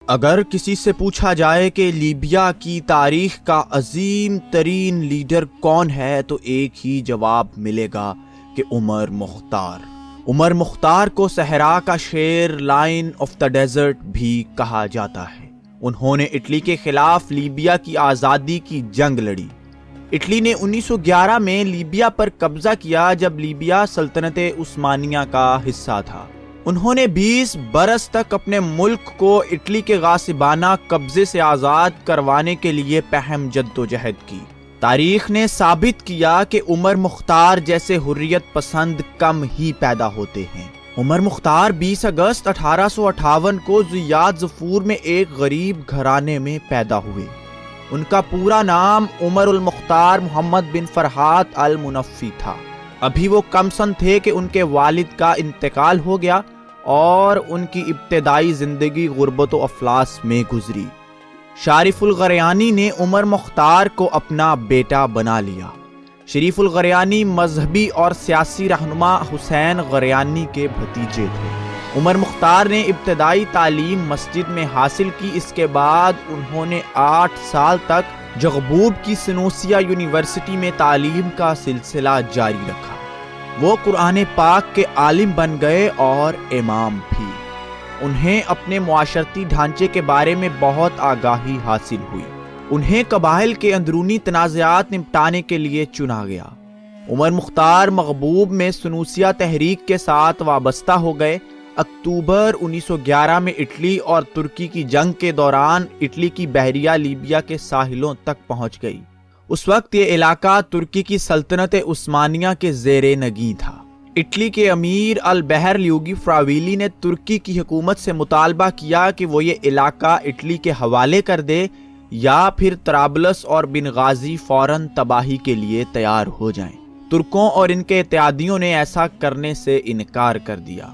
اگر کسی سے پوچھا جائے کہ لیبیا کی تاریخ کا عظیم ترین لیڈر کون ہے تو ایک ہی جواب ملے گا کہ عمر مختار۔ عمر مختار کو صحرا کا شیر، لائن آف دا ڈیزرٹ بھی کہا جاتا ہے۔ انہوں نے اٹلی کے خلاف لیبیا کی آزادی کی جنگ لڑی۔ اٹلی نے 1911 میں لیبیا پر قبضہ کیا جب لیبیا سلطنت عثمانیہ کا حصہ تھا۔ انہوں نے 20 برس تک اپنے ملک کو اٹلی کے غاصبانہ قبضے سے آزاد کروانے کے لیے پہم جدوجہد کی۔ تاریخ نے ثابت کیا کہ عمر مختار جیسے حریت پسند کم ہی پیدا ہوتے ہیں۔ عمر مختار 20 اگست 1858 کو زیات ظفور میں ایک غریب گھرانے میں پیدا ہوئے۔ ان کا پورا نام عمر المختار محمد بن فرحات المنفی تھا۔ ابھی وہ کم سن تھے کہ ان کے والد کا انتقال ہو گیا اور ان کی ابتدائی زندگی غربت و افلاس میں گزری۔ شریف الغریانی نے عمر مختار کو اپنا بیٹا بنا لیا۔ شریف الغریانی مذہبی اور سیاسی رہنما حسین غریانی کے بھتیجے تھے۔ عمر مختار نے ابتدائی تعلیم مسجد میں حاصل کی۔ اس کے بعد انہوں نے 8 سال تک جغبوب کی سنوسیہ یونیورسٹی میں تعلیم کا سلسلہ جاری رکھا۔ وہ قرآن پاک کے عالم بن گئے اور امام بھی۔ انہیں اپنے معاشرتی ڈھانچے کے بارے میں بہت آگاہی حاصل ہوئی۔ انہیں قبائل کے اندرونی تنازعات نمٹانے کے لیے چنا گیا۔ عمر مختار مغبوب میں سنوسیہ تحریک کے ساتھ وابستہ ہو گئے۔ اکتوبر 1911 میں اٹلی اور ترکی کی جنگ کے دوران اٹلی کی بحریہ لیبیا کے ساحلوں تک پہنچ گئی۔ اس وقت یہ علاقہ ترکی کی سلطنت عثمانیہ کے زیر نگیں تھا۔ اٹلی کے امیر البحر لیوگی فراویلی نے ترکی کی حکومت سے مطالبہ کیا کہ وہ یہ علاقہ اٹلی کے حوالے کر دے یا پھر طرابلس اور بنغازی فوراً تباہی کے لیے تیار ہو جائیں۔ ترکوں اور ان کے اتحادیوں نے ایسا کرنے سے انکار کر دیا۔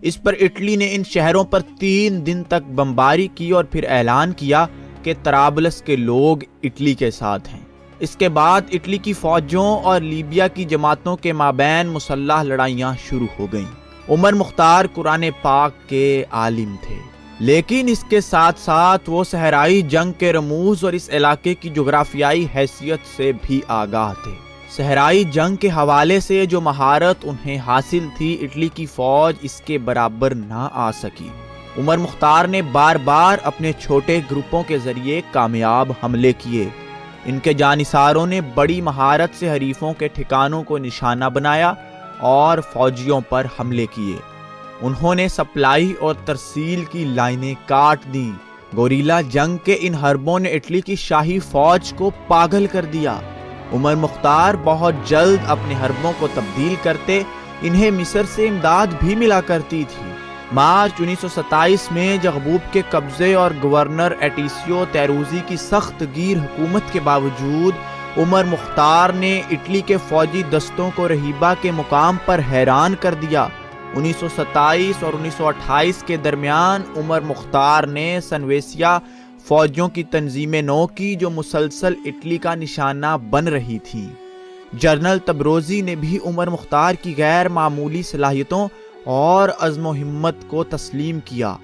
اس پر اٹلی نے ان شہروں پر 3 دن تک بمباری کی اور پھر اعلان کیا کہ طرابلس کے لوگ اٹلی کے ساتھ ہیں۔ اس کے بعد اٹلی کی فوجوں اور لیبیا کی جماعتوں کے مابین مسلح لڑائیاں شروع ہو گئیں۔ عمر مختار قرآن پاک کے عالم تھے، لیکن اس کے ساتھ ساتھ وہ صحرائی جنگ کے رموز اور اس علاقے کی جغرافیائی حیثیت سے بھی آگاہ تھے۔ صحرائی جنگ کے حوالے سے جو مہارت انہیں حاصل تھی، اٹلی کی فوج اس کے برابر نہ آ سکی۔ عمر مختار نے بار بار اپنے چھوٹے گروپوں کے ذریعے کامیاب حملے کیے۔ ان کے جانثاروں نے بڑی مہارت سے حریفوں کے ٹھکانوں کو نشانہ بنایا اور فوجیوں پر حملے کیے۔ انہوں نے سپلائی اور ترسیل کی لائنیں کاٹ دیں۔ گوریلا جنگ کے ان حربوں نے اٹلی کی شاہی فوج کو پاگل کر دیا۔ عمر مختار بہت جلد اپنے حربوں کو تبدیل کرتے، انہیں مصر سے امداد بھی ملا کرتی تھی۔ مارچ 1927 میں جغبوب کے قبضے اور گورنر ایٹیسیو تیروزی کی سخت گیر حکومت کے باوجود عمر مختار نے اٹلی کے فوجی دستوں کو رہیبا کے مقام پر حیران کر دیا۔ 1927 اور 1928 کے درمیان عمر مختار نے سنویسیا فوجوں کی تنظیم نو کی جو مسلسل اٹلی کا نشانہ بن رہی تھی۔ جنرل تبروزی نے بھی عمر مختار کی غیر معمولی صلاحیتوں اور عزم و ہمت کو تسلیم کیا۔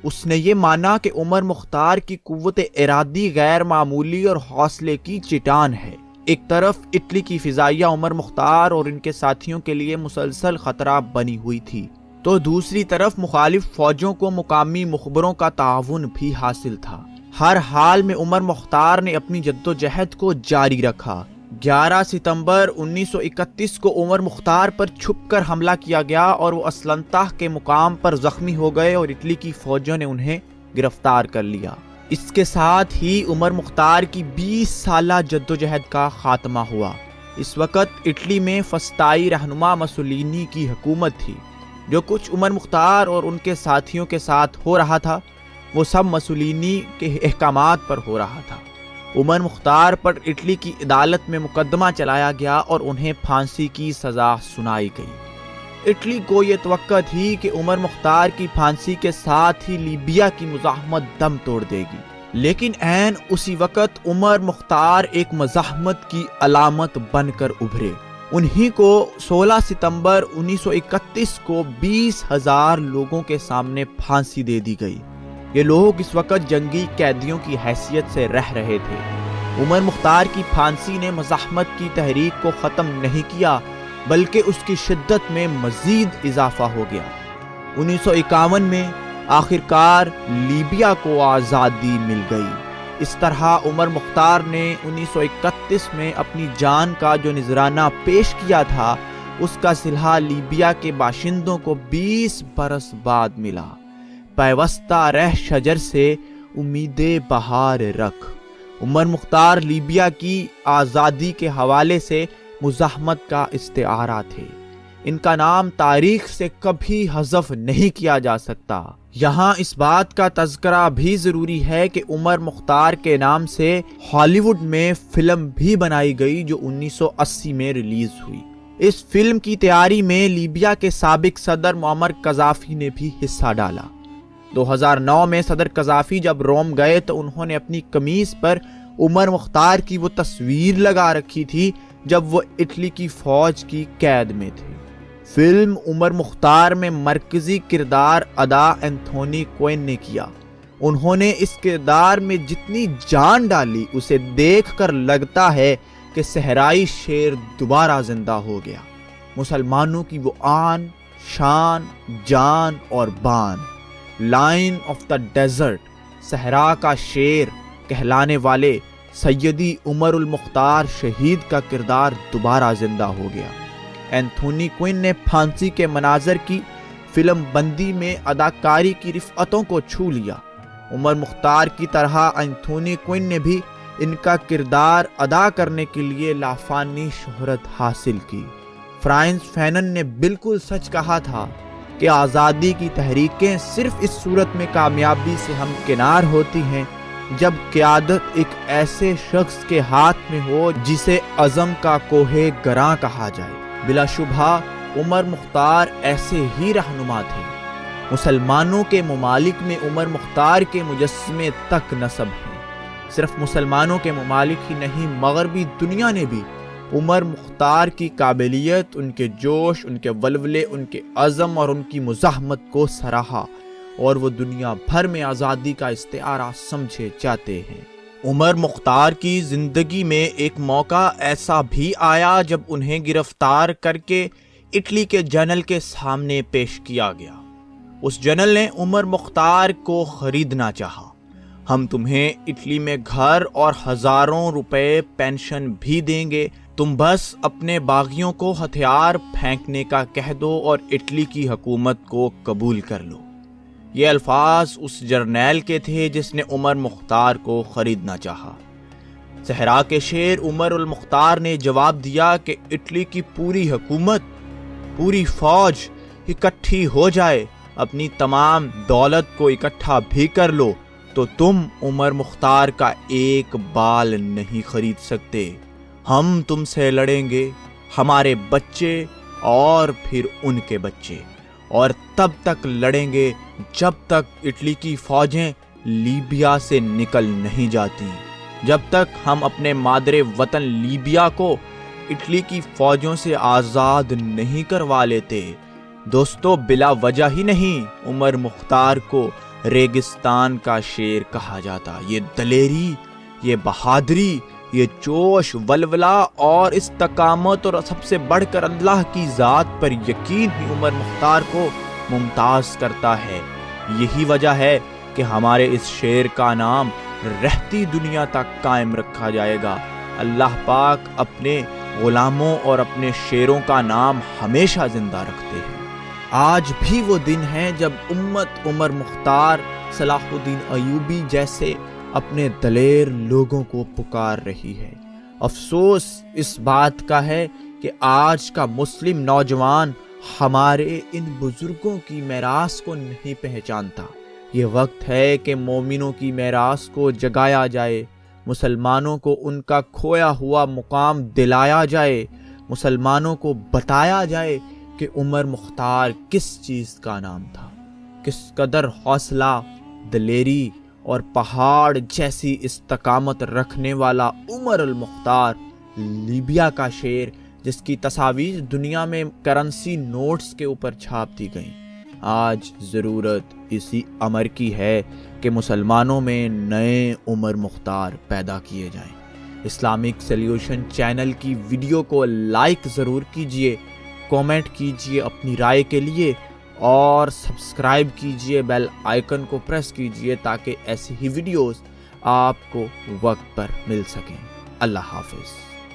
اس نے یہ مانا کہ عمر مختار کی قوت ارادی غیر معمولی اور حوصلے کی چٹان ہے۔ ایک طرف اٹلی کی فضائیہ عمر مختار اور ان کے ساتھیوں کے لیے مسلسل خطرہ بنی ہوئی تھی، تو دوسری طرف مخالف فوجوں کو مقامی مخبروں کا تعاون بھی حاصل تھا۔ ہر حال میں عمر مختار نے اپنی جدوجہد کو جاری رکھا۔ 11 ستمبر 1931 کو عمر مختار پر چھپ کر حملہ کیا گیا اور وہ اسلنطہ کے مقام پر زخمی ہو گئے اور اٹلی کی فوجوں نے انہیں گرفتار کر لیا۔ اس کے ساتھ ہی عمر مختار کی 20 سالہ جدوجہد کا خاتمہ ہوا۔ اس وقت اٹلی میں فسطائی رہنما مسولینی کی حکومت تھی۔ جو کچھ عمر مختار اور ان کے ساتھیوں کے ساتھ ہو رہا تھا وہ سب مسولینی کے احکامات پر ہو رہا تھا۔ عمر مختار پر اٹلی کی عدالت میں مقدمہ چلایا گیا اور انہیں پھانسی کی سزا سنائی گئی۔ اٹلی کو یہ توقع تھی کہ عمر مختار کی پھانسی کے ساتھ ہی لیبیا کی مزاحمت دم توڑ دے گی، لیکن عین اسی وقت عمر مختار ایک مزاحمت کی علامت بن کر ابھرے۔ انہی کو 16 ستمبر 1931 کو 20,000 لوگوں کے سامنے پھانسی دے دی گئی۔ یہ لوگ اس وقت جنگی قیدیوں کی حیثیت سے رہ رہے تھے۔ عمر مختار کی پھانسی نے مزاحمت کی تحریک کو ختم نہیں کیا بلکہ اس کی شدت میں مزید اضافہ ہو گیا۔ 1951 میں آخرکار لیبیا کو آزادی مل گئی۔ اس طرح عمر مختار نے 1931 میں اپنی جان کا جو نذرانہ پیش کیا تھا اس کا صلہ لیبیا کے باشندوں کو 20 برس بعد ملا۔ پیوستہ رہ شجر سے امید بہار رکھ۔ عمر مختار لیبیا کی آزادی کے حوالے سے مزاحمت کا استعارہ تھے۔ ان کا نام تاریخ سے کبھی حذف نہیں کیا جا سکتا۔ یہاں اس بات کا تذکرہ بھی ضروری ہے کہ عمر مختار کے نام سے ہالی ووڈ میں فلم بھی بنائی گئی جو 1980 میں ریلیز ہوئی۔ اس فلم کی تیاری میں لیبیا کے سابق صدر معمر قذافی نے بھی حصہ ڈالا۔ 2009 میں صدر قذافی جب روم گئے تو انہوں نے اپنی قمیص پر عمر مختار کی وہ تصویر لگا رکھی تھی جب وہ اٹلی کی فوج کی قید میں تھے۔ فلم عمر مختار میں مرکزی کردار ادا اینتھونی کوئن نے کیا۔ انہوں نے اس کردار میں جتنی جان ڈالی اسے دیکھ کر لگتا ہے کہ صحرائی شیر دوبارہ زندہ ہو گیا۔ مسلمانوں کی وہ آن، شان، جان اور بان، لائن آف دا ڈیزرٹ، صحرا کا شیر کہلانے والے سیدی عمر المختار شہید کا کردار دوبارہ زندہ ہو گیا۔ اینتھونی کوئن نے پھانسی کے مناظر کی فلم بندی میں اداکاری کی رفعتوں کو چھو لیا۔ عمر مختار کی طرح اینتھونی کوئن نے بھی ان کا کردار ادا کرنے کے لیے لافانی شہرت حاصل کی۔ فرانس فینن نے بالکل سچ کہا تھا کہ آزادی کی تحریکیں صرف اس صورت میں کامیابی سے ہمکنار ہوتی ہیں جب قیادت ایک ایسے شخص کے ہاتھ میں ہو جسے عزم کا کوہ گراں کہا جائے۔ بلا شبہ عمر مختار ایسے ہی رہنما تھے۔ مسلمانوں کے ممالک میں عمر مختار کے مجسمے تک نصب ہیں۔ صرف مسلمانوں کے ممالک ہی نہیں، مغربی دنیا نے بھی عمر مختار کی قابلیت، ان کے جوش، ان کے ولولے، ان کے عزم اور ان کی مزاحمت کو سراہا اور وہ دنیا بھر میں آزادی کا استعارہ سمجھے جاتے ہیں۔ عمر مختار کی زندگی میں ایک موقع ایسا بھی آیا جب انہیں گرفتار کر کے اٹلی کے جنرل کے سامنے پیش کیا گیا۔ اس جنرل نے عمر مختار کو خریدنا چاہا۔ ہم تمہیں اٹلی میں گھر اور ہزاروں روپے پینشن بھی دیں گے، تم بس اپنے باغیوں کو ہتھیار پھینکنے کا کہہ دو اور اٹلی کی حکومت کو قبول کر لو۔ یہ الفاظ اس جرنیل کے تھے جس نے عمر مختار کو خریدنا چاہا۔ صحرا کے شیر عمر المختار نے جواب دیا کہ اٹلی کی پوری حکومت، پوری فوج اکٹھی ہو جائے، اپنی تمام دولت کو اکٹھا بھی کر لو تو تم عمر مختار کا ایک بال نہیں خرید سکتے۔ ہم تم سے لڑیں گے، ہمارے بچے اور پھر ان کے بچے، اور تب تک لڑیں گے جب تک اٹلی کی فوجیں لیبیا سے نکل نہیں جاتی، جب تک ہم اپنے مادر وطن لیبیا کو اٹلی کی فوجوں سے آزاد نہیں کروا لیتے۔ دوستو، بلا وجہ ہی نہیں عمر مختار کو ریگستان کا شیر کہا جاتا۔ یہ دلیری، یہ بہادری، یہ جوش، ولولہ اور استقامت اور سب سے بڑھ کر اللہ کی ذات پر یقین ہی عمر مختار کو ممتاز کرتا ہے۔ یہی وجہ ہے کہ ہمارے اس شیر کا نام رہتی دنیا تک قائم رکھا جائے گا۔ اللہ پاک اپنے غلاموں اور اپنے شیروں کا نام ہمیشہ زندہ رکھتے ہیں۔ آج بھی وہ دن ہے جب امت عمر مختار، صلاح الدین ایوبی جیسے اپنے دلیر لوگوں کو پکار رہی ہے۔ افسوس اس بات کا ہے کہ آج کا مسلم نوجوان ہمارے ان بزرگوں کی میراث کو نہیں پہچانتا۔ یہ وقت ہے کہ مومنوں کی میراث کو جگایا جائے، مسلمانوں کو ان کا کھویا ہوا مقام دلایا جائے، مسلمانوں کو بتایا جائے کہ عمر مختار کس چیز کا نام تھا، کس قدر حوصلہ، دلیری اور پہاڑ جیسی استقامت رکھنے والا عمر المختار، لیبیا کا شیر جس کی تصاویر دنیا میں کرنسی نوٹس کے اوپر چھاپ دی گئیں۔ آج ضرورت اسی امر کی ہے کہ مسلمانوں میں نئے عمر مختار پیدا کیے جائیں۔ اسلامک سلیوشن چینل کی ویڈیو کو لائک ضرور کیجئے، کومنٹ کیجئے اپنی رائے کے لیے، اور سبسکرائب کیجئے، بیل آئیکن کو پریس کیجئے تاکہ ایسی ہی ویڈیوز آپ کو وقت پر مل سکیں۔ اللہ حافظ۔